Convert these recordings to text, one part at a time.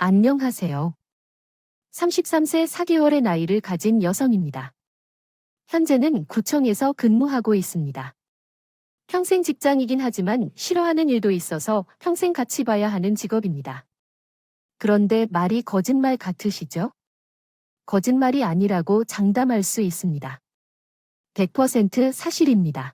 안녕하세요. 33세 4개월의 나이를 가진 여성입니다. 현재는 구청에서 근무하고 있습니다. 평생 직장이긴 하지만 싫어하는 일도 있어서 평생 같이 봐야 하는 직업입니다. 그런데 말이 거짓말 같으시죠? 거짓말이 아니라고 장담할 수 있습니다. 100% 사실입니다.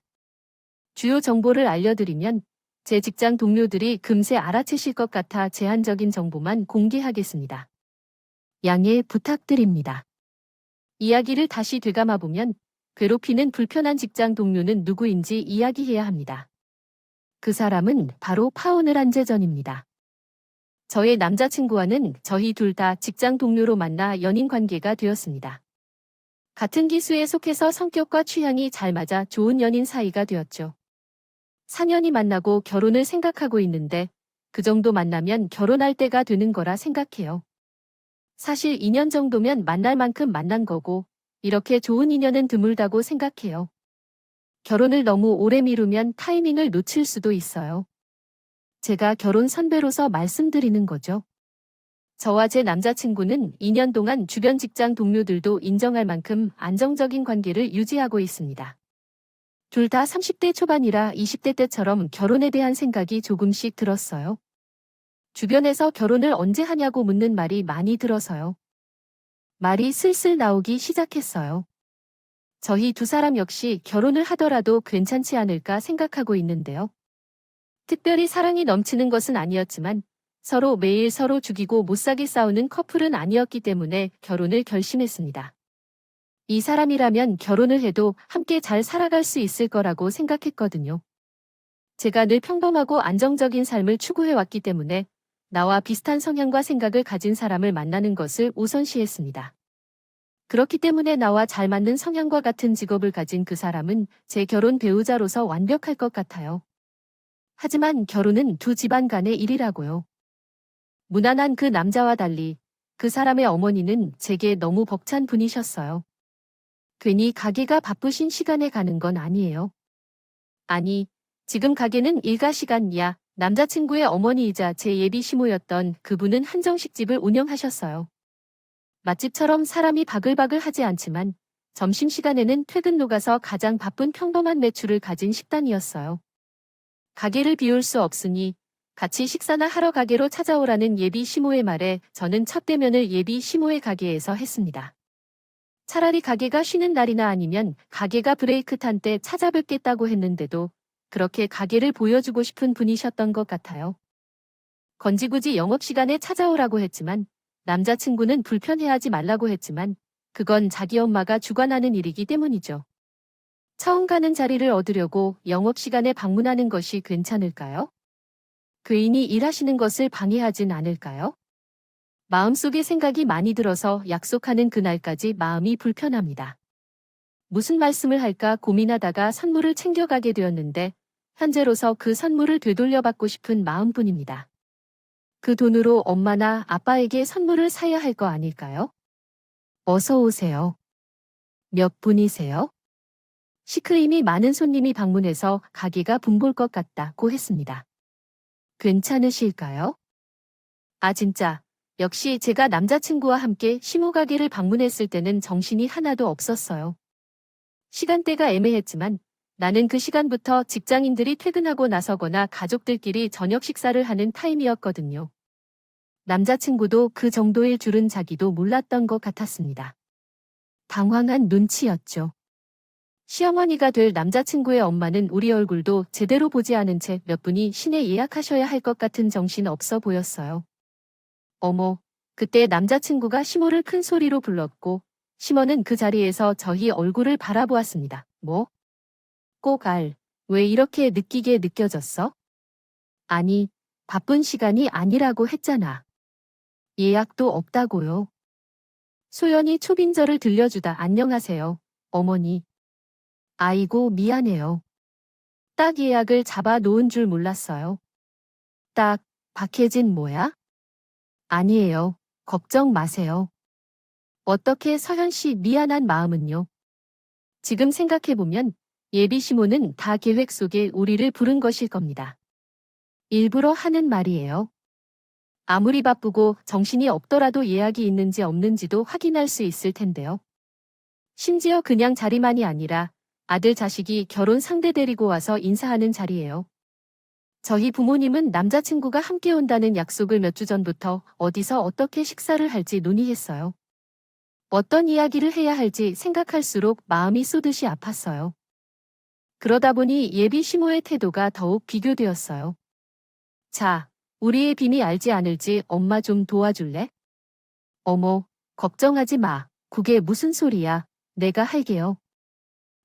주요 정보를 알려드리면 제 직장 동료들이 금세 알아채실 것 같아 제한적인 정보만 공개하겠습니다. 양해 부탁드립니다. 이야기를 다시 되감아보면 괴롭히는 불편한 직장 동료는 누구인지 이야기해야 합니다. 그 사람은 바로 파오늘 한재전입니다. 저의 남자친구와는 저희 둘 다 직장 동료로 만나 연인 관계가 되었습니다. 같은 기수에 속해서 성격과 취향이 잘 맞아 좋은 연인 사이가 되었죠. 4년이 만나고 결혼을 생각하고 있는데 그 정도 만나면 결혼할 때가 되는 거라 생각해요. 사실 2년 정도면 만날 만큼 만난 거고 이렇게 좋은 인연은 드물다고 생각해요. 결혼을 너무 오래 미루면 타이밍을 놓칠 수도 있어요. 제가 결혼 선배로서 말씀드리는 거죠. 저와 제 남자친구는 2년 동안 주변 직장 동료들도 인정할 만큼 안정적인 관계를 유지하고 있습니다. 둘 다 30대 초반이라 20대 때처럼 결혼에 대한 생각이 조금씩 들었어요. 주변에서 결혼을 언제 하냐고 묻는 말이 많이 들어서요. 말이 슬슬 나오기 시작했어요. 저희 두 사람 역시 결혼을 하더라도 괜찮지 않을까 생각하고 있는데요. 특별히 사랑이 넘치는 것은 아니었지만 서로 매일 서로 죽이고 못사게 싸우는 커플은 아니었기 때문에 결혼을 결심했습니다. 이 사람이라면 결혼을 해도 함께 잘 살아갈 수 있을 거라고 생각했거든요. 제가 늘 평범하고 안정적인 삶을 추구해왔기 때문에 나와 비슷한 성향과 생각을 가진 사람을 만나는 것을 우선시했습니다. 그렇기 때문에 나와 잘 맞는 성향과 같은 직업을 가진 그 사람은 제 결혼 배우자로서 완벽할 것 같아요. 하지만 결혼은 두 집안 간의 일이라고요. 무난한 그 남자와 달리 그 사람의 어머니는 제게 너무 벅찬 분이셨어요. 괜히 가게가 바쁘신 시간에 가는 건 아니에요. 아니, 지금 가게는 일가 시간이야. 남자친구의 어머니이자 제 예비 시모였던 그분은 한정식집을 운영하셨어요. 맛집처럼 사람이 바글바글 하지 않지만 점심시간에는 퇴근 노가서 가장 바쁜 평범한 매출을 가진 식단이었어요. 가게를 비울 수 없으니 같이 식사나 하러 가게로 찾아오라는 예비 시모의 말에 저는 첫 대면을 예비 시모의 가게에서 했습니다. 차라리 가게가 쉬는 날이나 아니면 가게가 브레이크 탄 때 찾아뵙겠다고 했는데도 그렇게 가게를 보여주고 싶은 분이셨던 것 같아요. 건지구지 영업시간에 찾아오라고 했지만 남자친구는 불편해하지 말라고 했지만 그건 자기 엄마가 주관하는 일이기 때문이죠. 처음 가는 자리를 얻으려고 영업시간에 방문하는 것이 괜찮을까요? 그인이 일하시는 것을 방해하진 않을까요? 마음속에 생각이 많이 들어서 약속하는 그날까지 마음이 불편합니다. 무슨 말씀을 할까 고민하다가 선물을 챙겨가게 되었는데 현재로서 그 선물을 되돌려받고 싶은 마음뿐입니다. 그 돈으로 엄마나 아빠에게 선물을 사야 할 거 아닐까요? 어서 오세요. 몇 분이세요? 시크림이 많은 손님이 방문해서 가게가 붐빌 것 같다고 했습니다. 괜찮으실까요? 아 진짜. 역시 제가 남자친구와 함께 시모 가게를 방문했을 때는 정신이 하나도 없었어요. 시간대가 애매했지만 나는 그 시간부터 직장인들이 퇴근하고 나서거나 가족들끼리 저녁 식사를 하는 타임이었거든요. 남자친구도 그 정도일 줄은 자기도 몰랐던 것 같았습니다. 당황한 눈치였죠. 시어머니가 될 남자친구의 엄마는 우리 얼굴도 제대로 보지 않은 채 몇 분이 시내 예약하셔야 할 것 같은 정신 없어 보였어요. 어머, 그때 남자친구가 시모를 큰 소리로 불렀고 시모는 그 자리에서 저희 얼굴을 바라보았습니다. 뭐? 꼭 왜 이렇게 느끼게 느껴졌어? 아니, 바쁜 시간이 아니라고 했잖아. 예약도 없다고요. 소연이 초빈절을 들려주다 안녕하세요, 어머니. 아이고 미안해요. 딱 예약을 잡아 놓은 줄 몰랐어요. 딱, 박혜진 뭐야? 아니에요. 걱정 마세요. 어떻게 서현 씨 미안한 마음은요? 지금 생각해보면 예비 시모는 다 계획 속에 우리를 부른 것일 겁니다. 일부러 하는 말이에요. 아무리 바쁘고 정신이 없더라도 예약이 있는지 없는지도 확인할 수 있을 텐데요. 심지어 그냥 자리만이 아니라 아들 자식이 결혼 상대 데리고 와서 인사하는 자리예요. 저희 부모님은 남자친구가 함께 온다는 약속을 몇 주 전부터 어디서 어떻게 식사를 할지 논의했어요. 어떤 이야기를 해야 할지 생각할수록 마음이 쏘듯이 아팠어요. 그러다 보니 예비 시모의 태도가 더욱 비교되었어요. 자, 우리의 비밀 알지 않을지 엄마 좀 도와줄래? 어머, 걱정하지 마. 그게 무슨 소리야. 내가 할게요.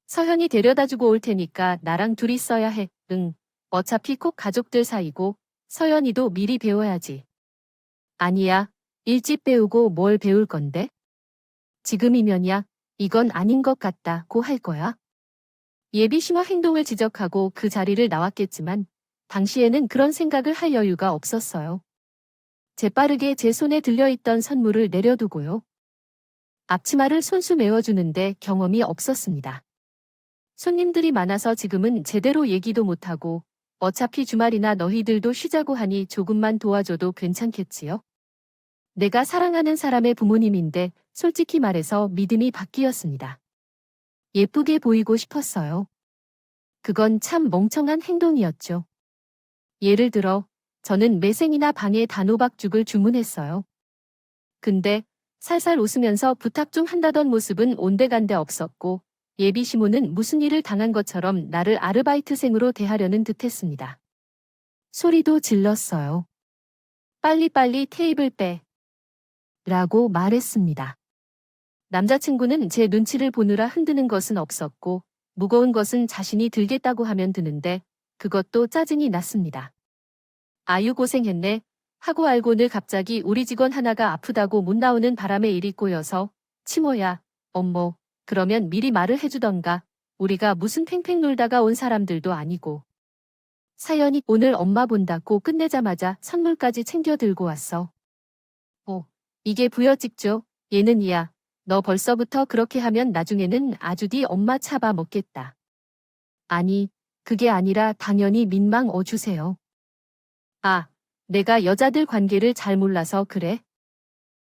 서현이 데려다주고 올 테니까 나랑 둘이 써야 해. 응. 어차피 꼭 가족들 사이고 서연이도 미리 배워야지. 아니야. 일찍 배우고 뭘 배울 건데? 지금이면야 이건 아닌 것 같다고 할 거야. 예비 심화 행동을 지적하고 그 자리를 나왔겠지만 당시에는 그런 생각을 할 여유가 없었어요. 재빠르게 제 손에 들려있던 선물을 내려두고요. 앞치마를 손수 메워주는데 경험이 없었습니다. 손님들이 많아서 지금은 제대로 얘기도 못하고 어차피 주말이나 너희들도 쉬자고 하니 조금만 도와줘도 괜찮겠지요? 내가 사랑하는 사람의 부모님인데 솔직히 말해서 믿음이 바뀌었습니다. 예쁘게 보이고 싶었어요. 그건 참 멍청한 행동이었죠. 예를 들어 저는 매생이나 방에 단호박죽을 주문했어요. 근데 살살 웃으면서 부탁 좀 한다던 모습은 온데간데 없었고 예비 시모는 무슨 일을 당한 것처럼 나를 아르바이트생으로 대하려는 듯했습니다. 소리도 질렀어요. 빨리빨리 테이블 빼. 라고 말했습니다. 남자친구는 제 눈치를 보느라 흔드는 것은 없었고 무거운 것은 자신이 들겠다고 하면 드는데 그것도 짜증이 났습니다. 아유 고생했네. 하고 알고는 갑자기 우리 직원 하나가 아프다고 못 나오는 바람에 일이 꼬여서 치모야, 엄모, 그러면 미리 말을 해주던가. 우리가 무슨 팽팽 놀다가 온 사람들도 아니고. 사연이 오늘 엄마 본다고 끝내자마자 선물까지 챙겨 들고 왔어. 이게 부여찍죠. 얘는 이야. 너 벌써부터 그렇게 하면 나중에는 아주 네 엄마 차봐 먹겠다. 아니, 그게 아니라 당연히 민망 주세요. 아, 내가 여자들 관계를 잘 몰라서 그래?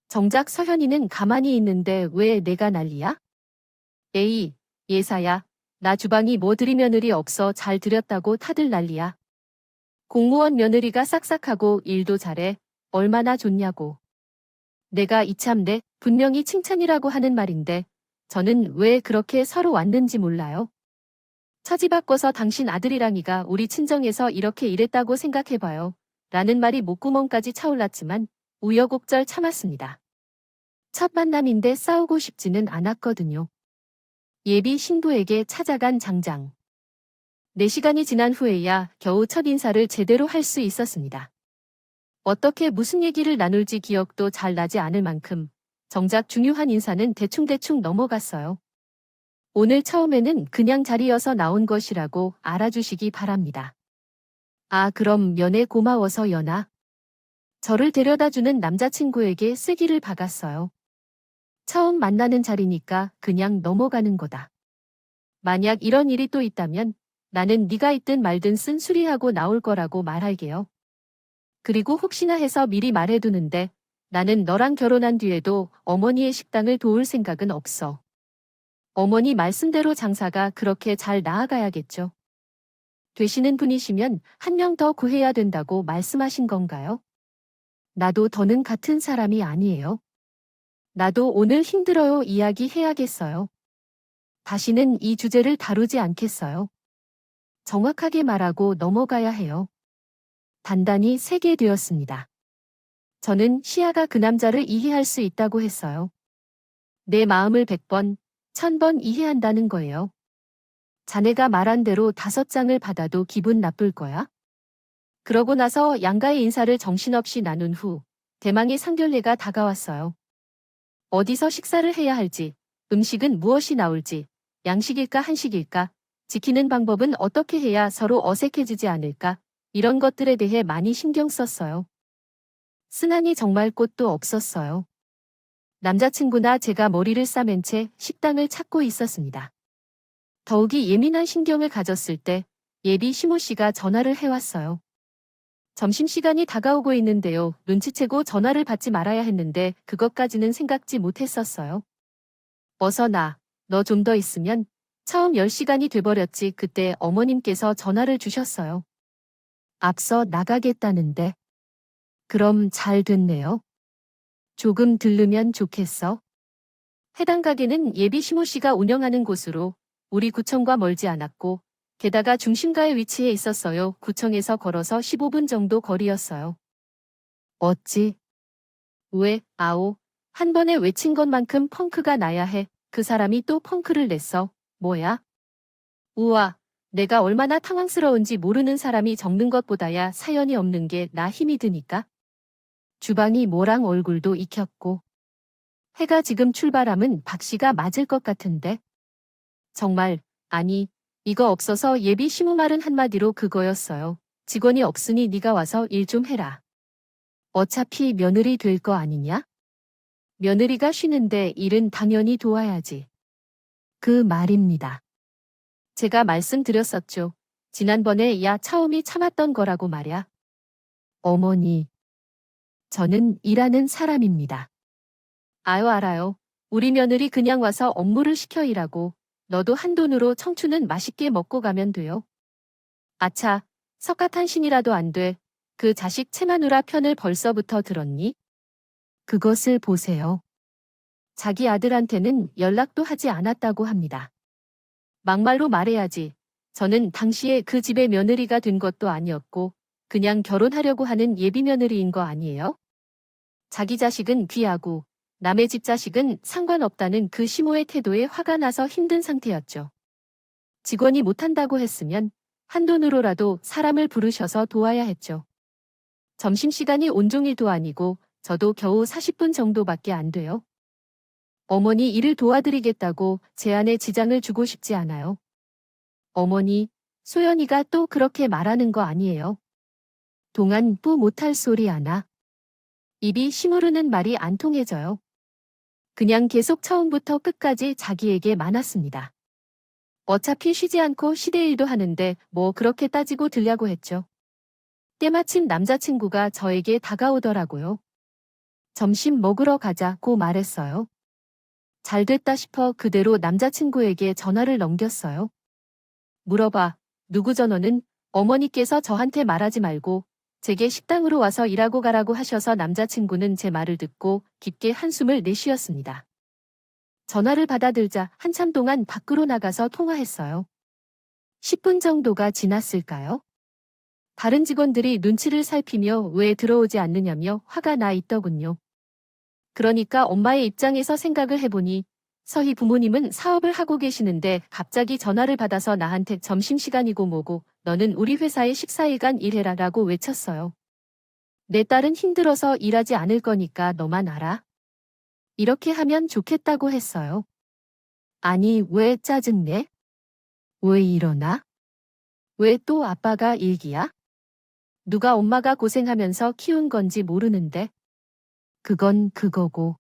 정작 서현이는 가만히 있는데 왜 내가 난리야? 에이, 예사야. 나 주방이 뭐 들이 며느리 없어 잘 들였다고 다들 난리야. 공무원 며느리가 싹싹하고 일도 잘해. 얼마나 좋냐고. 내가 이참내 분명히 칭찬이라고 하는 말인데 저는 왜 그렇게 서로 왔는지 몰라요. 처지 바꿔서 당신 아들이랑이가 우리 친정에서 이렇게 일했다고 생각해봐요. 라는 말이 목구멍까지 차올랐지만 우여곡절 참았습니다. 첫 만남인데 싸우고 싶지는 않았거든요. 예비 신부에게 찾아간 장장. 4시간이 지난 후에야 겨우 첫 인사를 제대로 할 수 있었습니다. 어떻게 무슨 얘기를 나눌지 기억도 잘 나지 않을 만큼 정작 중요한 인사는 대충대충 넘어갔어요. 오늘 처음에는 그냥 자리여서 나온 것이라고 알아주시기 바랍니다. 아, 그럼 면회 고마워서 연아. 저를 데려다주는 남자친구에게 쓰기를 박았어요. 처음 만나는 자리니까 그냥 넘어가는 거다. 만약 이런 일이 또 있다면 나는 네가 있든 말든 쓴소리하고 나올 거라고 말할게요. 그리고 혹시나 해서 미리 말해두는데 나는 너랑 결혼한 뒤에도 어머니의 식당을 도울 생각은 없어. 어머니 말씀대로 장사가 그렇게 잘 나아가야겠죠. 되시는 분이시면 한 명 더 구해야 된다고 말씀하신 건가요? 나도 더는 같은 사람이 아니에요. 나도 오늘 힘들어요 이야기 해야겠어요. 다시는 이 주제를 다루지 않겠어요. 정확하게 말하고 넘어가야 해요. 단단히 세게 되었습니다. 저는 시아가 그 남자를 이해할 수 있다고 했어요. 내 마음을 100번, 1000번 이해한다는 거예요. 자네가 말한 대로 5장을 받아도 기분 나쁠 거야? 그러고 나서 양가의 인사를 정신없이 나눈 후 대망의 상견례가 다가왔어요. 어디서 식사를 해야 할지, 음식은 무엇이 나올지, 양식일까 한식일까, 지키는 방법은 어떻게 해야 서로 어색해지지 않을까, 이런 것들에 대해 많이 신경 썼어요. 쓰나니 정말 꽃도 없었어요. 남자친구나 제가 머리를 싸맨 채 식당을 찾고 있었습니다. 더욱이 예민한 신경을 가졌을 때 예비 시모 씨가 전화를 해왔어요. 점심시간이 다가오고 있는데요. 눈치채고 전화를 받지 말아야 했는데 그것까지는 생각지 못했었어요. 어서 나. 너 좀 더 있으면 처음 10시간이 돼버렸지. 그때 어머님께서 전화를 주셨어요. 앞서 나가겠다는데. 그럼 잘 됐네요. 조금 들르면 좋겠어. 해당 가게는 예비 시모 씨가 운영하는 곳으로 우리 구청과 멀지 않았고 게다가 중심가에 위치해 있었어요. 구청에서 걸어서 15분 정도 거리였어요. 어찌? 왜, 아오. 한 번에 외친 것만큼 펑크가 나야 해. 그 사람이 또 펑크를 냈어. 뭐야? 우와. 내가 얼마나 당황스러운지 모르는 사람이 적는 것보다야 사연이 없는 게 나 힘이 드니까. 주방이 모랑 얼굴도 익혔고. 해가 지금 출발하면 박 씨가 맞을 것 같은데. 정말, 아니, 이거 없어서 예비 시무 말은 한마디로 그거였어요. 직원이 없으니 네가 와서 일 좀 해라. 어차피 며느리 될 거 아니냐? 며느리가 쉬는데 일은 당연히 도와야지. 그 말입니다. 제가 말씀드렸었죠. 지난번에 야 처음이 참았던 거라고 말야. 어머니. 저는 일하는 사람입니다. 아유 알아요. 우리 며느리 그냥 와서 업무를 시켜 일하고 너도 한돈으로 청춘은 맛있게 먹고 가면 돼요. 아차, 석가탄신이라도 안 돼. 그 자식 채마누라 편을 벌써부터 들었니? 그것을 보세요. 자기 아들한테는 연락도 하지 않았다고 합니다. 막말로 말해야지. 저는 당시에 그 집의 며느리가 된 것도 아니었고 그냥 결혼하려고 하는 예비 며느리인 거 아니에요? 자기 자식은 귀하고 남의 집 자식은 상관없다는 그 시모의 태도에 화가 나서 힘든 상태였죠. 직원이 못한다고 했으면 한돈으로라도 사람을 부르셔서 도와야 했죠. 점심시간이 온종일도 아니고 저도 겨우 40분 정도밖에 안 돼요. 어머니 일을 도와드리겠다고 제안에 지장을 주고 싶지 않아요. 어머니, 소연이가 또 그렇게 말하는 거 아니에요. 동안 뿌 못할 소리 하나. 입이 시무르는 말이 안 통해져요. 그냥 계속 처음부터 끝까지 자기에게 많았습니다. 어차피 쉬지 않고 시대일도 하는데 뭐 그렇게 따지고 들려고 했죠. 때마침 남자친구가 저에게 다가오더라고요. 점심 먹으러 가자고 말했어요. 잘 됐다 싶어 그대로 남자친구에게 전화를 넘겼어요. 물어봐. 누구 전원은 어머니께서 저한테 말하지 말고 제게 식당으로 와서 일하고 가라고 하셔서 남자친구는 제 말을 듣고 깊게 한숨을 내쉬었습니다. 전화를 받아들자 한참 동안 밖으로 나가서 통화했어요. 10분 정도가 지났을까요? 다른 직원들이 눈치를 살피며 왜 들어오지 않느냐며 화가 나 있더군요. 그러니까 엄마의 입장에서 생각을 해보니 서희 부모님은 사업을 하고 계시는데 갑자기 전화를 받아서 나한테 점심시간이고 뭐고 너는 우리 회사에 식사일간 일해라 라고 외쳤어요. 내 딸은 힘들어서 일하지 않을 거니까 너만 알아. 이렇게 하면 좋겠다고 했어요. 아니 왜 짜증내? 왜 이러나? 왜 또 아빠가 일기야? 누가 엄마가 고생하면서 키운 건지 모르는데. 그건 그거고.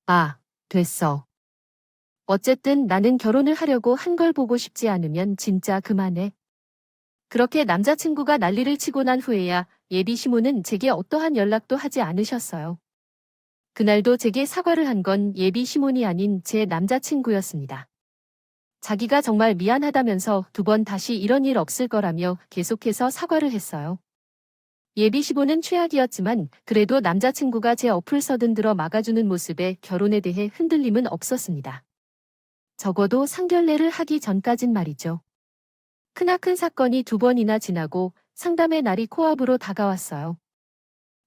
아, 됐어. 어쨌든 나는 결혼을 하려고 한 걸 보고 싶지 않으면 진짜 그만해. 그렇게 남자친구가 난리를 치고 난 후에야 예비 시모는 제게 어떠한 연락도 하지 않으셨어요. 그날도 제게 사과를 한 건 예비 시몬이 아닌 제 남자친구였습니다. 자기가 정말 미안하다면서 2번 다시 이런 일 없을 거라며 계속해서 사과를 했어요. 예비 시모는 최악이었지만 그래도 남자친구가 제 어플 서든들어 막아주는 모습에 결혼에 대해 흔들림은 없었습니다. 적어도 상견례를 하기 전까진 말이죠. 크나큰 사건이 2번이나 지나고 상담의 날이 코앞으로 다가왔어요.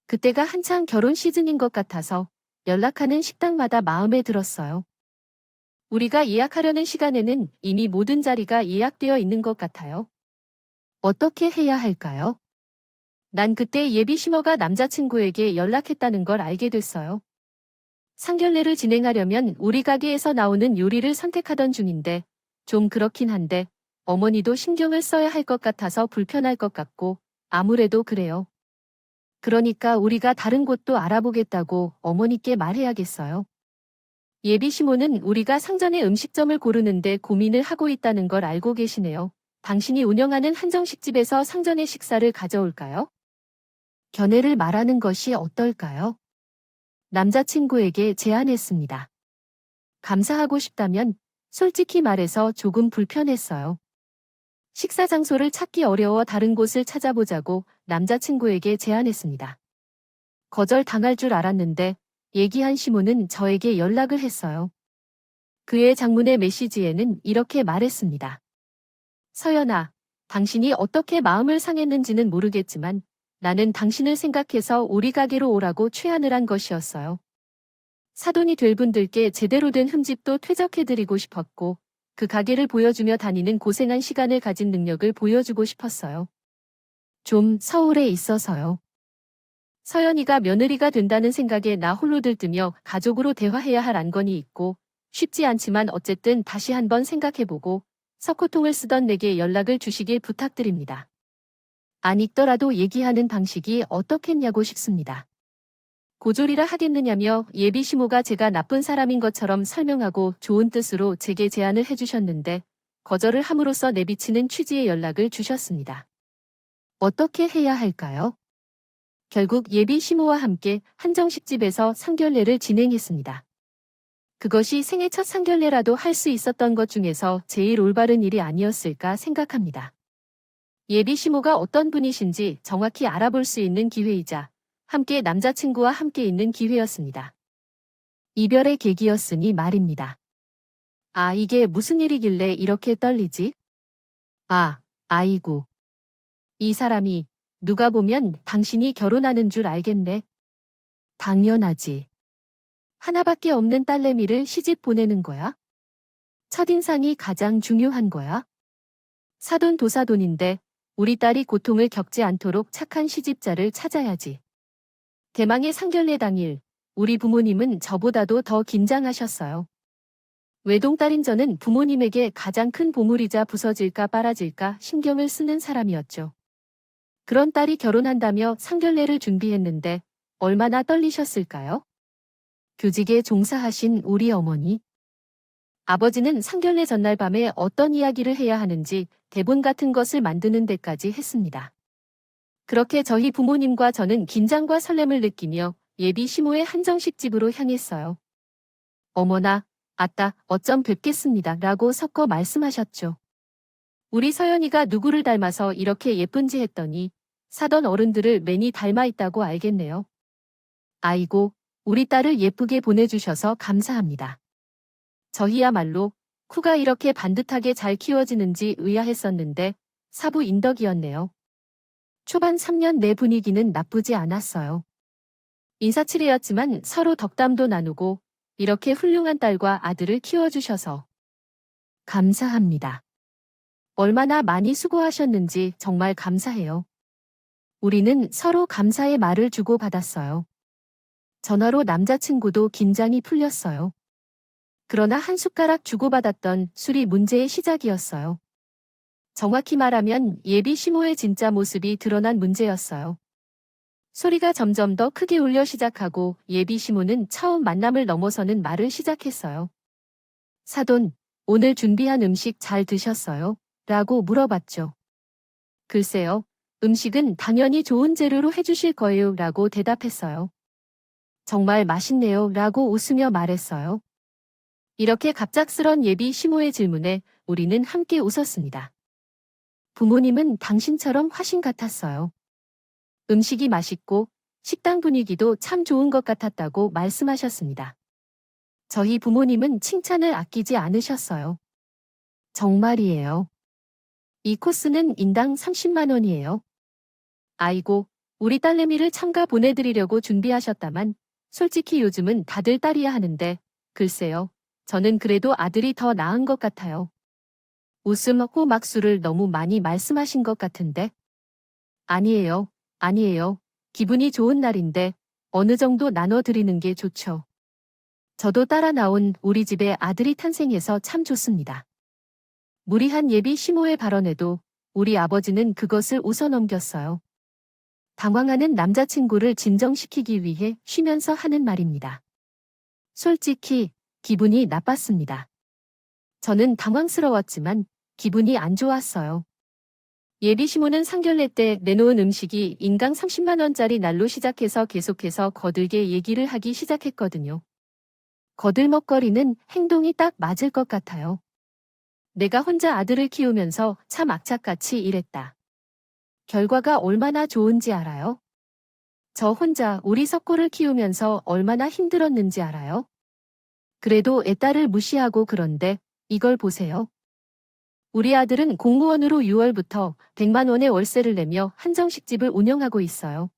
그때가 한창 결혼 시즌인 것 같아서 연락하는 식당마다 마음에 들었어요. 우리가 예약하려는 시간에는 이미 모든 자리가 예약되어 있는 것 같아요. 어떻게 해야 할까요? 난 그때 예비 시모가 남자친구에게 연락했다는 걸 알게 됐어요. 상견례를 진행하려면 우리 가게에서 나오는 요리를 선택하던 중인데 좀 그렇긴 한데 어머니도 신경을 써야 할 것 같아서 불편할 것 같고 아무래도 그래요. 그러니까 우리가 다른 곳도 알아보겠다고 어머니께 말해야겠어요. 예비 시모는 우리가 상전의 음식점을 고르는데 고민을 하고 있다는 걸 알고 계시네요. 당신이 운영하는 한정식집에서 상전의 식사를 가져올까요? 견해를 말하는 것이 어떨까요? 남자친구에게 제안했습니다. 감사하고 싶다면 솔직히 말해서 조금 불편했어요. 식사 장소를 찾기 어려워 다른 곳을 찾아보자고 남자친구에게 제안했습니다. 거절당할 줄 알았는데 얘기한 시모는 저에게 연락을 했어요. 그의 장문의 메시지에는 이렇게 말했습니다. 서연아, 당신이 어떻게 마음을 상했는지는 모르겠지만 나는 당신을 생각해서 우리 가게로 오라고 최안을 한 것이었어요. 사돈이 될 분들께 제대로 된 흠집도 퇴적해드리고 싶었고 그 가게를 보여주며 다니는 고생한 시간을 가진 능력을 보여주고 싶었어요. 좀 서울에 있어서요. 서연이가 며느리가 된다는 생각에 나 홀로 들뜨며 가족으로 대화해야 할 안건이 있고 쉽지 않지만 어쨌든 다시 한번 생각해보고 석호통을 쓰던 내게 연락을 주시길 부탁드립니다. 안 읽더라도 얘기하는 방식이 어떻겠냐고 싶습니다. 고졸이라 하겠느냐며 예비 시모가 제가 나쁜 사람인 것처럼 설명하고 좋은 뜻으로 제게 제안을 해주셨는데 거절을 함으로써 내비치는 취지의 연락을 주셨습니다. 어떻게 해야 할까요? 결국 예비 시모와 함께 한정식집에서 상견례를 진행했습니다. 그것이 생애 첫 상견례라도 할 수 있었던 것 중에서 제일 올바른 일이 아니었을까 생각합니다. 예비 시모가 어떤 분이신지 정확히 알아볼 수 있는 기회이자 함께 남자친구와 함께 있는 기회였습니다. 이별의 계기였으니 말입니다. 아, 이게 무슨 일이길래 이렇게 떨리지? 아이고. 이 사람이 누가 보면 당신이 결혼하는 줄 알겠네. 당연하지. 하나밖에 없는 딸내미를 시집 보내는 거야? 첫인상이 가장 중요한 거야? 사돈 도사돈인데 우리 딸이 고통을 겪지 않도록 착한 시집자를 찾아야지. 대망의 상견례 당일 우리 부모님은 저보다도 더 긴장하셨어요. 외동딸인 저는 부모님에게 가장 큰 보물이자 부서질까 빨아질까 신경을 쓰는 사람이었죠. 그런 딸이 결혼한다며 상견례를 준비했는데 얼마나 떨리셨을까요? 교직에 종사하신 우리 어머니. 아버지는 상견례 전날 밤에 어떤 이야기를 해야 하는지 대본 같은 것을 만드는 데까지 했습니다. 그렇게 저희 부모님과 저는 긴장과 설렘을 느끼며 예비 시모의 한정식 집으로 향했어요. 어머나, 아따, 어쩜 뵙겠습니다. 라고 섞어 말씀하셨죠. 우리 서연이가 누구를 닮아서 이렇게 예쁜지 했더니 사던 어른들을 매니 닮아 있다고 알겠네요. 아이고, 우리 딸을 예쁘게 보내주셔서 감사합니다. 저희야말로 쿠가 이렇게 반듯하게 잘 키워지는지 의아했었는데 사부 인덕이었네요. 초반 3년 내 분위기는 나쁘지 않았어요. 인사치레였지만 서로 덕담도 나누고 이렇게 훌륭한 딸과 아들을 키워주셔서 감사합니다. 얼마나 많이 수고하셨는지 정말 감사해요. 우리는 서로 감사의 말을 주고받았어요. 전화로 남자친구도 긴장이 풀렸어요. 그러나 한 숟가락 주고받았던 술이 문제의 시작이었어요. 정확히 말하면 예비 시모의 진짜 모습이 드러난 문제였어요. 소리가 점점 더 크게 울려 시작하고 예비 시모는 처음 만남을 넘어서는 말을 시작했어요. 사돈, 오늘 준비한 음식 잘 드셨어요? 라고 물어봤죠. 글쎄요, 음식은 당연히 좋은 재료로 해주실 거예요 라고 대답했어요. 정말 맛있네요 라고 웃으며 말했어요. 이렇게 갑작스런 예비 시모의 질문에 우리는 함께 웃었습니다. 부모님은 당신처럼 화신 같았어요. 음식이 맛있고 식당 분위기도 참 좋은 것 같았다고 말씀하셨습니다. 저희 부모님은 칭찬을 아끼지 않으셨어요. 정말이에요. 이 코스는 인당 30만 원이에요. 아이고, 우리 딸내미를 참가 보내드리려고 준비하셨다만 솔직히 요즘은 다들 딸이야 하는데 글쎄요. 저는 그래도 아들이 더 나은 것 같아요. 웃음 호막수를 너무 많이 말씀하신 것 같은데. 아니에요. 기분이 좋은 날인데 어느 정도 나눠드리는 게 좋죠. 저도 따라 나온 우리 집에 아들이 탄생해서 참 좋습니다. 무리한 예비 시모의 발언에도 우리 아버지는 그것을 웃어넘겼어요. 당황하는 남자친구를 진정시키기 위해 쉬면서 하는 말입니다. 솔직히 기분이 나빴습니다. 저는 당황스러웠지만 기분이 안 좋았어요. 예비 시모는 상견례 때 내놓은 음식이 인당 30만 원짜리 날로 시작해서 계속해서 거들게 얘기를 하기 시작했거든요. 거들먹거리는 행동이 딱 맞을 것 같아요. 내가 혼자 아들을 키우면서 참 악착같이 일했다. 결과가 얼마나 좋은지 알아요? 저 혼자 우리 석구를 키우면서 얼마나 힘들었는지 알아요? 그래도 애 딸을 무시하고 그런데 이걸 보세요. 우리 아들은 공무원으로 6월부터 100만 원의 월세를 내며 한정식집을 운영하고 있어요.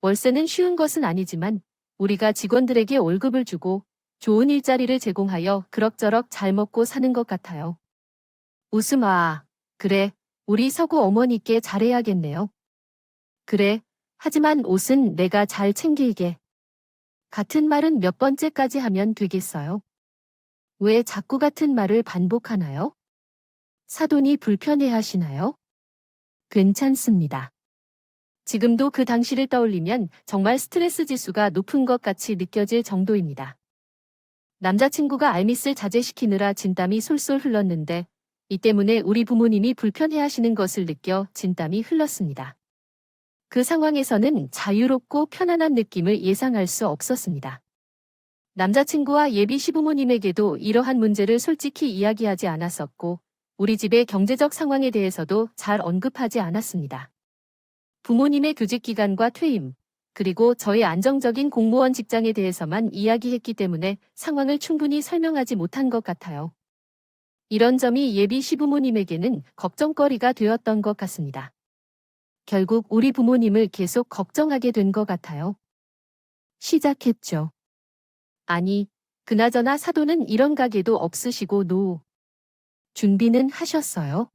월세는 쉬운 것은 아니지만 우리가 직원들에게 월급을 주고 좋은 일자리를 제공하여 그럭저럭 잘 먹고 사는 것 같아요. 웃음아. 그래, 우리 서구 어머니께 잘해야겠네요. 그래, 하지만 옷은 내가 잘 챙길게. 같은 말은 몇 번째까지 하면 되겠어요? 왜 자꾸 같은 말을 반복하나요? 사돈이 불편해하시나요? 괜찮습니다. 지금도 그 당시를 떠올리면 정말 스트레스 지수가 높은 것 같이 느껴질 정도입니다. 남자친구가 알미스를 자제시키느라 진땀이 솔솔 흘렀는데 이 때문에 우리 부모님이 불편해하시는 것을 느껴 진땀이 흘렀습니다. 그 상황에서는 자유롭고 편안한 느낌을 예상할 수 없었습니다. 남자친구와 예비 시부모님에게도 이러한 문제를 솔직히 이야기하지 않았었고 우리 집의 경제적 상황에 대해서도 잘 언급하지 않았습니다. 부모님의 교직 기간과 퇴임, 그리고 저의 안정적인 공무원 직장에 대해서만 이야기했기 때문에 상황을 충분히 설명하지 못한 것 같아요. 이런 점이 예비 시부모님에게는 걱정거리가 되었던 것 같습니다. 결국 우리 부모님을 계속 걱정하게 된 것 같아요. 시작했죠. 아니, 그나저나 사돈은 이런 가게도 없으시고 준비는 하셨어요?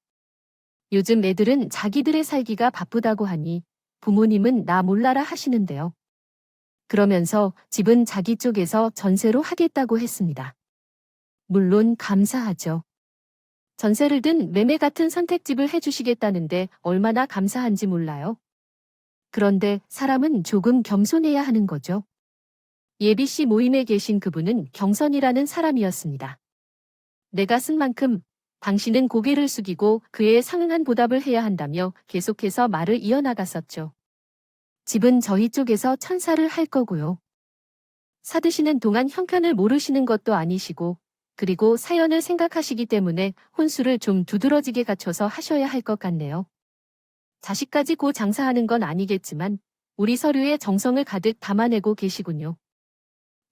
요즘 애들은 자기들의 살기가 바쁘다고 하니 부모님은 나 몰라라 하시는데요. 그러면서 집은 자기 쪽에서 전세로 하겠다고 했습니다. 물론 감사하죠. 전세를 든 매매 같은 선택집을 해주시겠다는데 얼마나 감사한지 몰라요. 그런데 사람은 조금 겸손해야 하는 거죠. 예비씨 모임에 계신 그분은 경선이라는 사람이었습니다. 내가 쓴 만큼 당신은 고개를 숙이고 그에 상응한 보답을 해야 한다며 계속해서 말을 이어나갔었죠. 집은 저희 쪽에서 천사를 할 거고요. 사드시는 동안 형편을 모르시는 것도 아니시고 그리고 사연을 생각하시기 때문에 혼수를 좀 두드러지게 갖춰서 하셔야 할 것 같네요. 자식까지 고 장사하는 건 아니겠지만 우리 서류에 정성을 가득 담아내고 계시군요.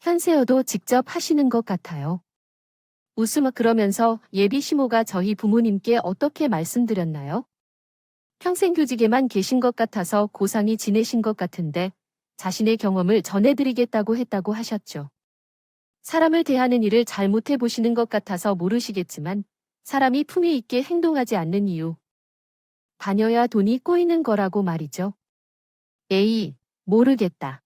현세어도 직접 하시는 것 같아요. 웃음 그러면서 예비 시모가 저희 부모님께 어떻게 말씀드렸나요? 평생 교직에만 계신 것 같아서 고상히 지내신 것 같은데 자신의 경험을 전해드리겠다고 했다고 하셨죠. 사람을 대하는 일을 잘 못해보시는 것 같아서 모르시겠지만 사람이 품위 있게 행동하지 않는 이유. 다녀야 돈이 꼬이는 거라고 말이죠. 에이, 모르겠다.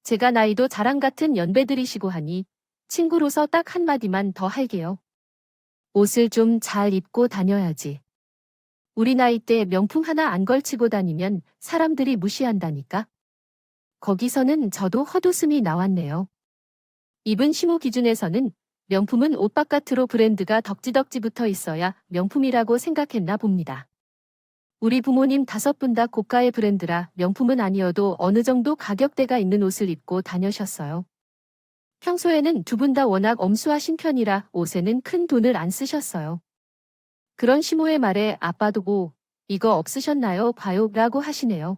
제가 나이도 자랑 같은 연배들이시고 하니 친구로서 딱 한마디만 더 할게요. 옷을 좀 잘 입고 다녀야지. 우리 나이 때 명품 하나 안 걸치고 다니면 사람들이 무시한다니까. 거기서는 저도 헛웃음이 나왔네요. 입은 시모 기준에서는 명품은 옷 바깥으로 브랜드가 덕지덕지 붙어 있어야 명품이라고 생각했나 봅니다. 우리 부모님 5분 다 고가의 브랜드라 명품은 아니어도 어느 정도 가격대가 있는 옷을 입고 다녀셨어요. 평소에는 2분 다 워낙 엄수하신 편이라 옷에는 큰 돈을 안 쓰셨어요. 그런 시모의 말에 아빠도 이거 없으셨나요? 봐요 라고 하시네요.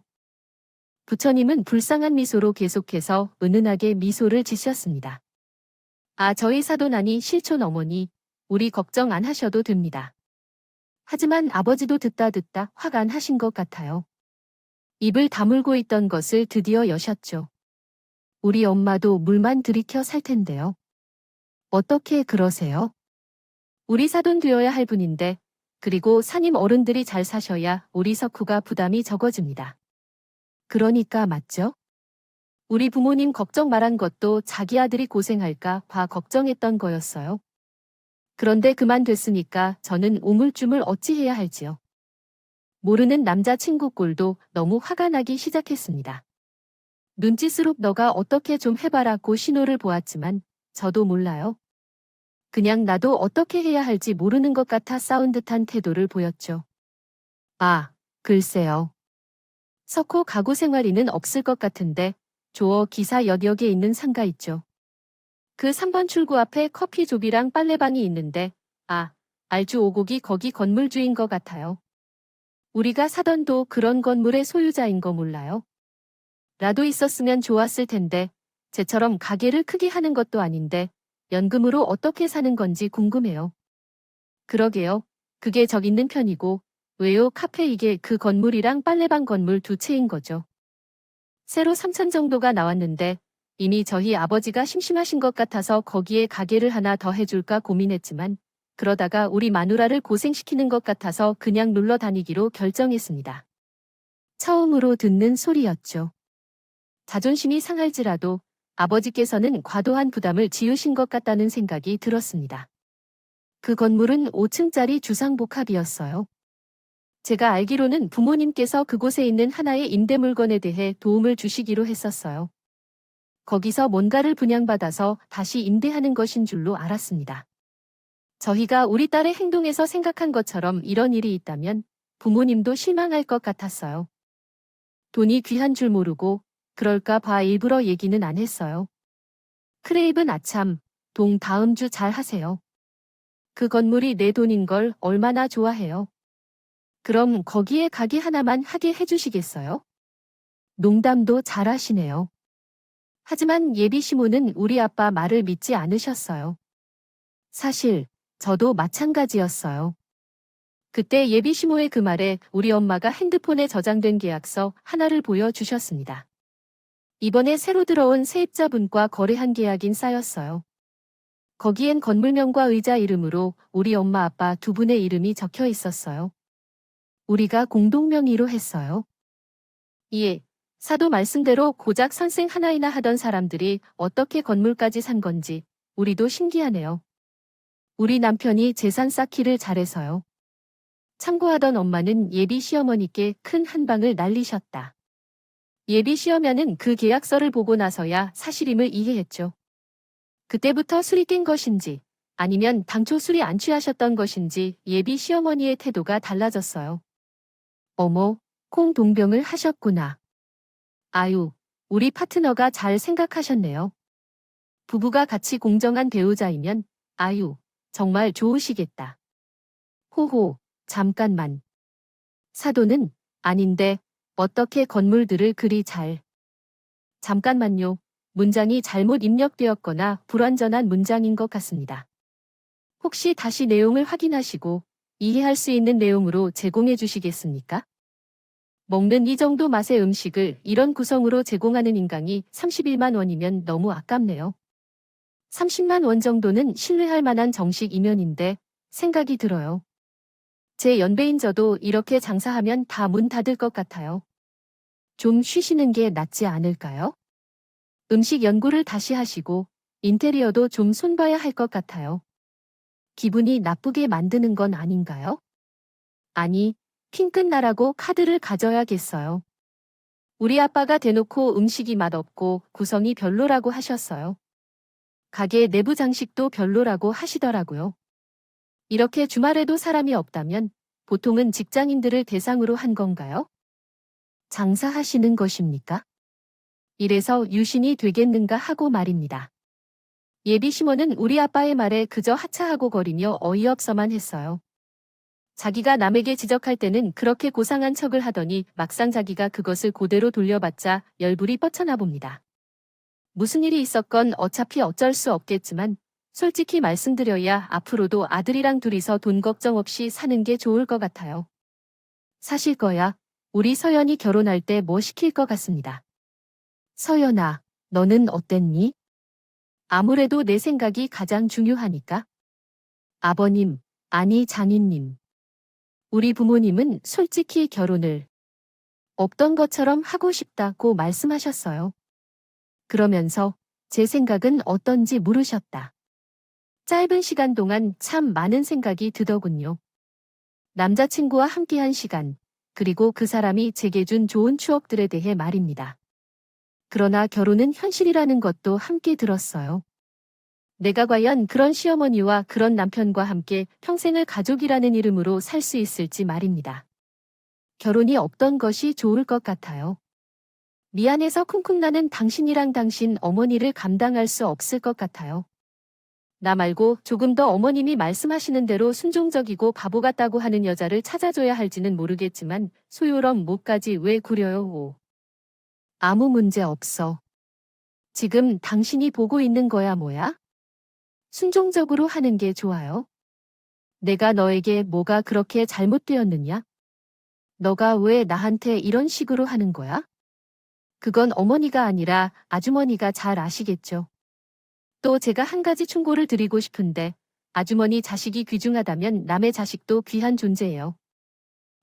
부처님은 불쌍한 미소로 계속해서 은은하게 미소를 지셨습니다. 아, 저희 사돈아니 실촌 어머니, 우리 걱정 안 하셔도 됩니다. 하지만 아버지도 듣다 화가 나신 것 같아요. 입을 다물고 있던 것을 드디어 여셨죠. 우리 엄마도 물만 들이켜 살 텐데요. 어떻게 그러세요? 우리 사돈 되어야 할 분인데, 그리고 사님 어른들이 잘 사셔야 우리 석후가 부담이 적어집니다. 그러니까 맞죠? 우리 부모님 걱정 말한 것도 자기 아들이 고생할까 봐 걱정했던 거였어요. 그런데 그만 됐으니까 저는 우물쭈물 어찌해야 할지요. 모르는 남자친구 꼴도 너무 화가 나기 시작했습니다. 눈짓으로 너가 어떻게 좀 해봐라고 신호를 보았지만 저도 몰라요. 그냥 나도 어떻게 해야 할지 모르는 것 같아 싸운 듯한 태도를 보였죠. 아, 글쎄요. 석호 가구 생활이는 없을 것 같은데 조어 기사 여역에 있는 상가 있죠. 그 3번 출구 앞에 커피숍이랑 빨래방이 있는데 알주 오곡이 거기 건물주인 것 같아요. 우리가 사던도 그런 건물의 소유자인 거 몰라요? 라도 있었으면 좋았을 텐데 쟤처럼 가게를 크게 하는 것도 아닌데 연금으로 어떻게 사는 건지 궁금해요. 그러게요. 그게 적 있는 편이고 왜요 카페 이게 그 건물이랑 빨래방 건물 두 채인 거죠. 새로 3천 정도가 나왔는데 이미 저희 아버지가 심심하신 것 같아서 거기에 가게를 하나 더 해줄까 고민했지만 그러다가 우리 마누라를 고생시키는 것 같아서 그냥 놀러 다니기로 결정했습니다. 처음으로 듣는 소리였죠. 자존심이 상할지라도 아버지께서는 과도한 부담을 지으신 것 같다는 생각이 들었습니다. 그 건물은 5층짜리 주상복합이었어요. 제가 알기로는 부모님께서 그곳에 있는 하나의 임대 물건에 대해 도움을 주시기로 했었어요. 거기서 뭔가를 분양받아서 다시 임대하는 것인 줄로 알았습니다. 저희가 우리 딸의 행동에서 생각한 것처럼 이런 일이 있다면 부모님도 실망할 것 같았어요. 돈이 귀한 줄 모르고 그럴까 봐 일부러 얘기는 안 했어요. 크레이븐 아참, 동 다음 주 잘 하세요. 그 건물이 내 돈인 걸 얼마나 좋아해요. 그럼 거기에 가게 하나만 하게 해주시겠어요? 농담도 잘하시네요. 하지만 예비 시모는 우리 아빠 말을 믿지 않으셨어요. 사실 저도 마찬가지였어요. 그때 예비 시모의 그 말에 우리 엄마가 핸드폰에 저장된 계약서 하나를 보여주셨습니다. 이번에 새로 들어온 세입자분과 거래한 계약인 쌓였어요. 거기엔 건물명과 의자 이름으로 우리 엄마 아빠 두 분의 이름이 적혀 있었어요. 우리가 공동명의로 했어요. 예, 사도 말씀대로 고작 선생 하나이나 하던 사람들이 어떻게 건물까지 산 건지 우리도 신기하네요. 우리 남편이 재산 쌓기를 잘해서요. 참고하던 엄마는 예비 시어머니께 큰 한방을 날리셨다. 예비 시어머니는 그 계약서를 보고 나서야 사실임을 이해했죠. 그때부터 술이 깬 것인지 아니면 당초 술이 안 취하셨던 것인지 예비 시어머니의 태도가 달라졌어요. 어머, 콩동병을 하셨구나. 아유, 우리 파트너가 잘 생각하셨네요. 부부가 같이 공정한 배우자이면 아유, 정말 좋으시겠다. 호호, 잠깐만. 사도는 아닌데 어떻게 건물들을 그리 잘. 잠깐만요. 문장이 잘못 입력되었거나 불완전한 문장인 것 같습니다. 혹시 다시 내용을 확인하시고 이해할 수 있는 내용으로 제공해 주시겠습니까? 먹는 이 정도 맛의 음식을 이런 구성으로 제공하는 인강이 31만 원이면 너무 아깝네요. 30만 원 정도는 신뢰할 만한 정식 이면인데 생각이 들어요. 제 연배인 저도 이렇게 장사하면 다 문 닫을 것 같아요. 좀 쉬시는 게 낫지 않을까요? 음식 연구를 다시 하시고 인테리어도 좀 손봐야 할 것 같아요. 기분이 나쁘게 만드는 건 아닌가요? 아니, 핑 끝나라고 카드를 가져야겠어요. 우리 아빠가 대놓고 음식이 맛없고 구성이 별로라고 하셨어요. 가게 내부 장식도 별로라고 하시더라고요. 이렇게 주말에도 사람이 없다면 보통은 직장인들을 대상으로 한 건가요? 장사하시는 것입니까? 이래서 유신이 되겠는가 하고 말입니다. 예비 시모는 우리 아빠의 말에 그저 하차하고 거리며 어이없어만 했어요. 자기가 남에게 지적할 때는 그렇게 고상한 척을 하더니 막상 자기가 그것을 그대로 돌려받자 열불이 뻗쳐나 봅니다. 무슨 일이 있었건 어차피 어쩔 수 없겠지만 솔직히 말씀드려야 앞으로도 아들이랑 둘이서 돈 걱정 없이 사는 게 좋을 것 같아요. 사실 거야. 우리 서연이 결혼할 때 뭐 시킬 것 같습니다. 서연아, 너는 어땠니? 아무래도 내 생각이 가장 중요하니까. 아버님, 아니 장인님. 우리 부모님은 솔직히 결혼을 없던 것처럼 하고 싶다고 말씀하셨어요. 그러면서 제 생각은 어떤지 물으셨다. 짧은 시간 동안 참 많은 생각이 드더군요. 남자친구와 함께한 시간, 그리고 그 사람이 제게 준 좋은 추억들에 대해 말입니다. 그러나 결혼은 현실이라는 것도 함께 들었어요. 내가 과연 그런 시어머니와 그런 남편과 함께 평생을 가족이라는 이름으로 살 수 있을지 말입니다. 결혼이 없던 것이 좋을 것 같아요. 미안해서 쿵쿵 나는 당신이랑 당신 어머니를 감당할 수 없을 것 같아요. 나 말고 조금 더 어머님이 말씀하시는 대로 순종적이고 바보 같다고 하는 여자를 찾아줘야 할지는 모르겠지만 소요럼 못까지 왜 구려요? 오. 아무 문제 없어. 지금 당신이 보고 있는 거야 뭐야? 순종적으로 하는 게 좋아요. 내가 너에게 뭐가 그렇게 잘못되었느냐? 너가 왜 나한테 이런 식으로 하는 거야? 그건 어머니가 아니라 아주머니가 잘 아시겠죠. 또 제가 한 가지 충고를 드리고 싶은데 아주머니 자식이 귀중하다면 남의 자식도 귀한 존재예요.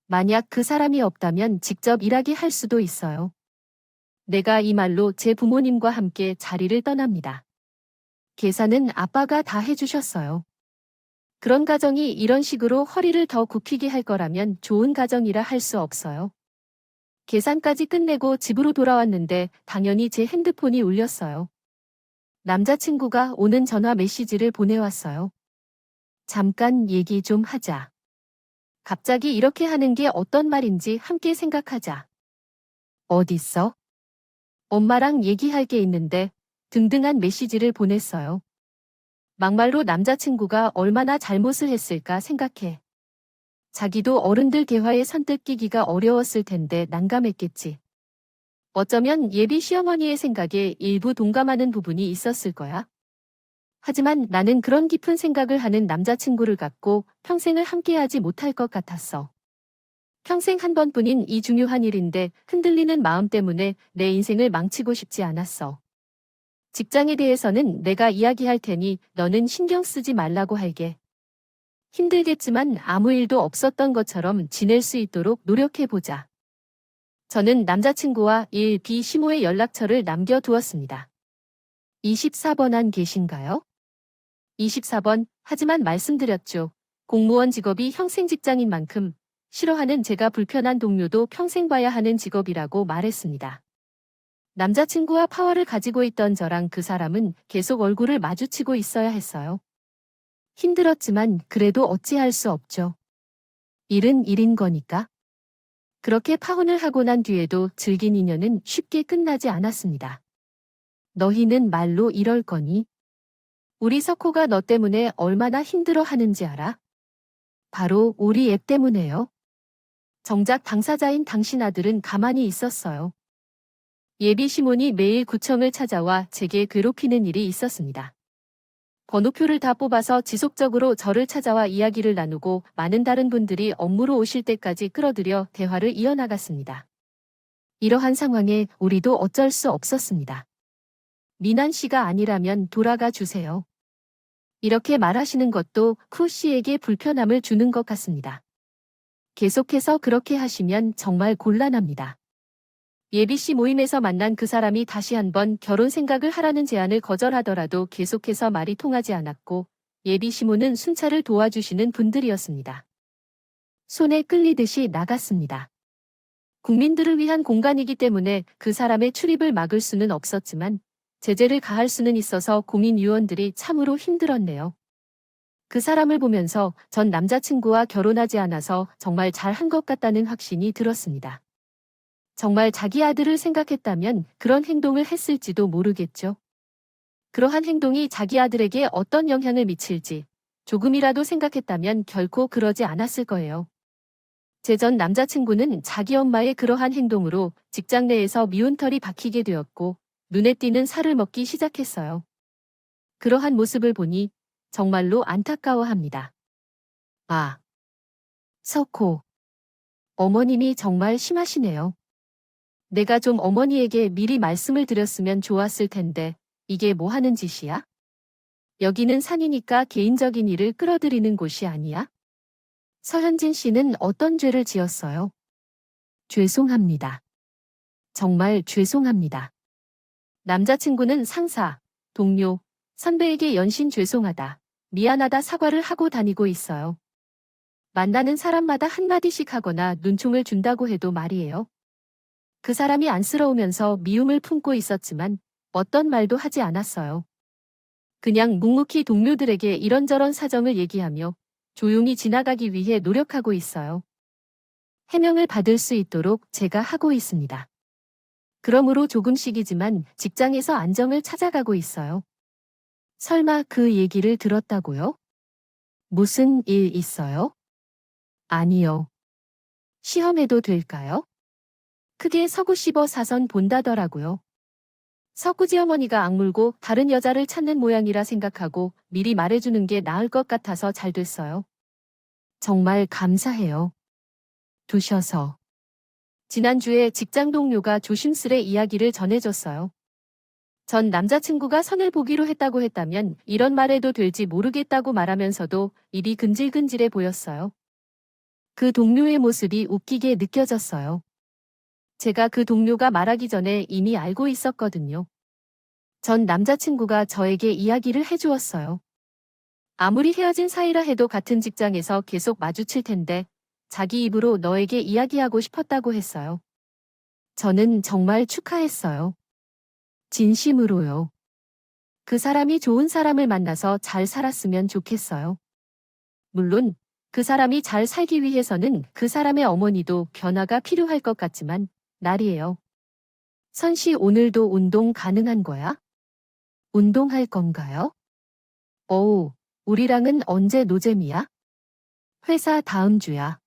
만약 그 사람이 없다면 직접 일하게 할 수도 있어요. 내가 이 말로 제 부모님과 함께 자리를 떠납니다. 계산은 아빠가 다 해주셨어요. 그런 가정이 이런 식으로 허리를 더 굽히게 할 거라면 좋은 가정이라 할 수 없어요. 계산까지 끝내고 집으로 돌아왔는데 당연히 제 핸드폰이 울렸어요. 남자친구가 오는 전화 메시지를 보내왔어요. 잠깐 얘기 좀 하자. 갑자기 이렇게 하는 게 어떤 말인지 함께 생각하자. 어딨어? 엄마랑 얘기할 게 있는데 등등한 메시지를 보냈어요. 막말로 남자친구가 얼마나 잘못을 했을까 생각해. 자기도 어른들 대화에 선뜻 끼기가 어려웠을 텐데 난감했겠지. 어쩌면 예비 시어머니의 생각에 일부 동감하는 부분이 있었을 거야. 하지만 나는 그런 깊은 생각을 하는 남자친구를 갖고 평생을 함께하지 못할 것 같았어. 평생 한 번뿐인 이 중요한 일인데 흔들리는 마음 때문에 내 인생을 망치고 싶지 않았어. 직장에 대해서는 내가 이야기할 테니 너는 신경 쓰지 말라고 할게. 힘들겠지만 아무 일도 없었던 것처럼 지낼 수 있도록 노력해보자. 저는 남자친구와 일 비시모의 연락처를 남겨두었습니다. 24번 안 계신가요? 24번, 하지만 말씀드렸죠. 공무원 직업이 형생 직장인 만큼 싫어하는 제가 불편한 동료도 평생 봐야 하는 직업이라고 말했습니다. 남자친구와 파워를 가지고 있던 저랑 그 사람은 계속 얼굴을 마주치고 있어야 했어요. 힘들었지만 그래도 어찌할 수 없죠. 일은 일인 거니까. 그렇게 파혼을 하고 난 뒤에도 즐긴 인연은 쉽게 끝나지 않았습니다. 너희는 말로 이럴 거니? 우리 석호가 너 때문에 얼마나 힘들어 하는지 알아? 바로 우리 애 때문에요. 정작 당사자인 당신 아들은 가만히 있었어요. 예비 시몬이 매일 구청을 찾아와 제게 괴롭히는 일이 있었습니다. 번호표를 다 뽑아서 지속적으로 저를 찾아와 이야기를 나누고 많은 다른 분들이 업무로 오실 때까지 끌어들여 대화를 이어나갔습니다. 이러한 상황에 우리도 어쩔 수 없었습니다. 미난 씨가 아니라면 돌아가 주세요. 이렇게 말하시는 것도 쿠 씨에게 불편함을 주는 것 같습니다. 계속해서 그렇게 하시면 정말 곤란합니다. 예비 씨 모임에서 만난 그 사람이 다시 한번 결혼 생각을 하라는 제안을 거절하더라도 계속해서 말이 통하지 않았고 예비 시모는 순찰을 도와주시는 분들이었습니다. 손에 끌리듯이 나갔습니다. 국민들을 위한 공간이기 때문에 그 사람의 출입을 막을 수는 없었지만 제재를 가할 수는 있어서 고민위원들이 참으로 힘들었네요. 그 사람을 보면서 전 남자친구와 결혼하지 않아서 정말 잘한 것 같다는 확신이 들었습니다. 정말 자기 아들을 생각했다면 그런 행동을 했을지도 모르겠죠. 그러한 행동이 자기 아들에게 어떤 영향을 미칠지 조금이라도 생각했다면 결코 그러지 않았을 거예요. 제 전 남자친구는 자기 엄마의 그러한 행동으로 직장 내에서 미운털이 박히게 되었고 눈에 띄는 살을 먹기 시작했어요. 그러한 모습을 보니 정말로 안타까워합니다. 아, 석호. 어머님이 정말 심하시네요. 내가 좀 어머니에게 미리 말씀을 드렸으면 좋았을 텐데 이게 뭐 하는 짓이야? 여기는 산이니까 개인적인 일을 끌어들이는 곳이 아니야? 서현진 씨는 어떤 죄를 지었어요? 죄송합니다. 정말 죄송합니다. 남자친구는 상사, 동료, 선배에게 연신 죄송하다, 미안하다 사과를 하고 다니고 있어요. 만나는 사람마다 한마디씩 하거나 눈총을 준다고 해도 말이에요. 그 사람이 안쓰러우면서 미움을 품고 있었지만 어떤 말도 하지 않았어요. 그냥 묵묵히 동료들에게 이런저런 사정을 얘기하며 조용히 지나가기 위해 노력하고 있어요. 해명을 받을 수 있도록 제가 하고 있습니다. 그러므로 조금씩이지만 직장에서 안정을 찾아가고 있어요. 설마 그 얘기를 들었다고요? 무슨 일 있어요? 아니요. 시험해도 될까요? 크게 서구 씹어 사선 본다더라고요. 석구지 어머니가 악물고 다른 여자를 찾는 모양이라 생각하고 미리 말해주는 게 나을 것 같아서 잘 됐어요. 정말 감사해요. 두셔서. 지난주에 직장 동료가 조심스레 이야기를 전해줬어요. 전 남자친구가 선을 보기로 했다고 했다면 이런 말해도 될지 모르겠다고 말하면서도 입이 근질근질해 보였어요. 그 동료의 모습이 웃기게 느껴졌어요. 제가 그 동료가 말하기 전에 이미 알고 있었거든요. 전 남자친구가 저에게 이야기를 해주었어요. 아무리 헤어진 사이라 해도 같은 직장에서 계속 마주칠 텐데 자기 입으로 너에게 이야기하고 싶었다고 했어요. 저는 정말 축하했어요. 진심으로요. 그 사람이 좋은 사람을 만나서 잘 살았으면 좋겠어요. 물론 그 사람이 잘 살기 위해서는 그 사람의 어머니도 변화가 필요할 것 같지만 날이에요. 선씨 오늘도 운동 가능한 거야? 운동할 건가요? 어우, 우리랑은 언제 노잼이야? 회사 다음 주야.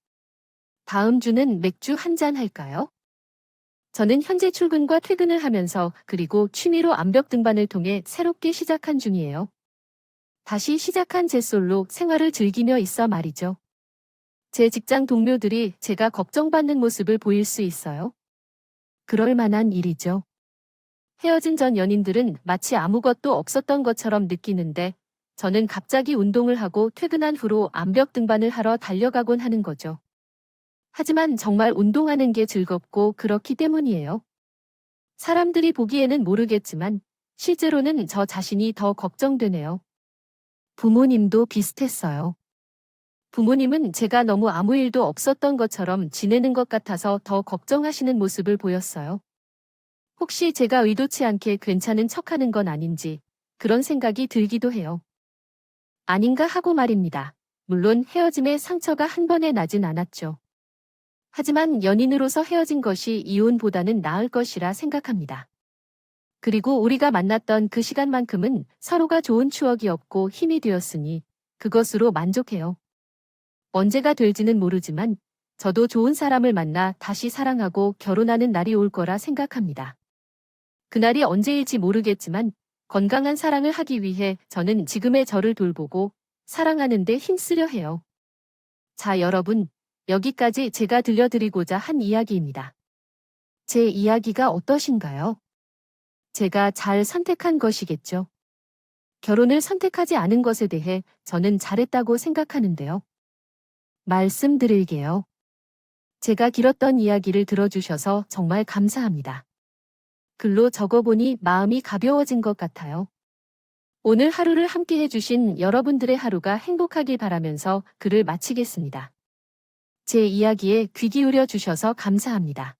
다음 주는 맥주 한잔 할까요? 저는 현재 출근과 퇴근을 하면서 그리고 취미로 암벽 등반을 통해 새롭게 시작한 중이에요. 다시 시작한 제 솔로 생활을 즐기며 있어 말이죠. 제 직장 동료들이 제가 걱정받는 모습을 보일 수 있어요. 그럴 만한 일이죠. 헤어진 전 연인들은 마치 아무것도 없었던 것처럼 느끼는데 저는 갑자기 운동을 하고 퇴근한 후로 암벽 등반을 하러 달려가곤 하는 거죠. 하지만 정말 운동하는 게 즐겁고 그렇기 때문이에요. 사람들이 보기에는 모르겠지만 실제로는 저 자신이 더 걱정되네요. 부모님도 비슷했어요. 부모님은 제가 너무 아무 일도 없었던 것처럼 지내는 것 같아서 더 걱정하시는 모습을 보였어요. 혹시 제가 의도치 않게 괜찮은 척하는 건 아닌지 그런 생각이 들기도 해요. 아닌가 하고 말입니다. 물론 헤어짐의 상처가 한 번에 나진 않았죠. 하지만 연인으로서 헤어진 것이 이혼보다는 나을 것이라 생각합니다. 그리고 우리가 만났던 그 시간만큼은 서로가 좋은 추억이었고 힘이 되었으니 그것으로 만족해요. 언제가 될지는 모르지만 저도 좋은 사람을 만나 다시 사랑하고 결혼하는 날이 올 거라 생각합니다. 그날이 언제일지 모르겠지만 건강한 사랑을 하기 위해 저는 지금의 저를 돌보고 사랑하는 데 힘쓰려 해요. 자, 여러분, 여기까지 제가 들려드리고자 한 이야기입니다. 제 이야기가 어떠신가요? 제가 잘 선택한 것이겠죠. 결혼을 선택하지 않은 것에 대해 저는 잘했다고 생각하는데요. 말씀드릴게요. 제가 길었던 이야기를 들어주셔서 정말 감사합니다. 글로 적어보니 마음이 가벼워진 것 같아요. 오늘 하루를 함께 해주신 여러분들의 하루가 행복하길 바라면서 글을 마치겠습니다. 제 이야기에 귀 기울여 주셔서 감사합니다.